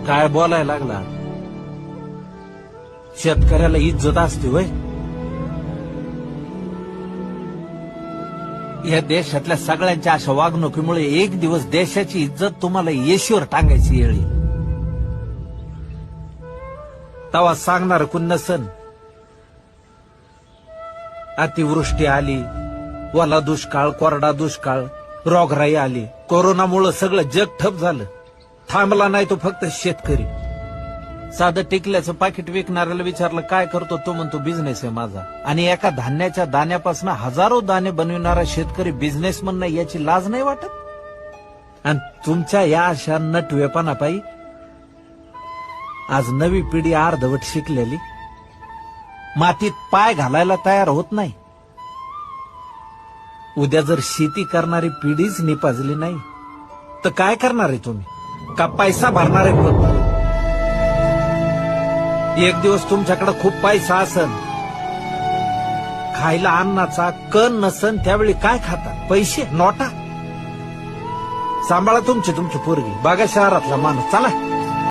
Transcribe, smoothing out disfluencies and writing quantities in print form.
काय बोलायला लागला? शेतकऱ्याला इज्जत असते वय? या देशातल्या सगळ्यांच्या अशा वागणुकीमुळे एक दिवस देशाची इज्जत तुम्हाला येशीवर टांगायची येळ येईल. तवा सांगणार कोण नसन. अतिवृष्टी आली, ओला दुष्काळ, कोरडा दुष्काळ, रोगराई आली, कोरोनामुळे सगळं जग ठप झालं. थांबला नाही तो फक्त शेतकरी. साधं टिकल्याचं पाकिट विकणाऱ्याला विचारलं काय करतो, तो म्हणतो बिझनेस आहे माझा. आणि एका धान्याच्या दाण्यापासून हजारो दाणे बनविणारा शेतकरी बिझनेसमन नाही याची लाज नाही वाटत? आणि तुमच्या या अशा नटवेपणापायी आज नवी पिढी अर्धवट शिकलेली मातीत पाय घालायला तयार होत नाही. उद्या जर शेती करणारी पिढीच निपाजली नाही तर काय करणार आहे तुम्ही? का पैसा भरणार आहे फक्त? एक दिवस तुमच्याकडे खूप पैसा असन, खायला अन्नाचा कण नसन, त्यावेळी काय खाता? पैसे, नोटा. सांभाळा तुमची पोरगी. बघा शहरातला माणूस. चला.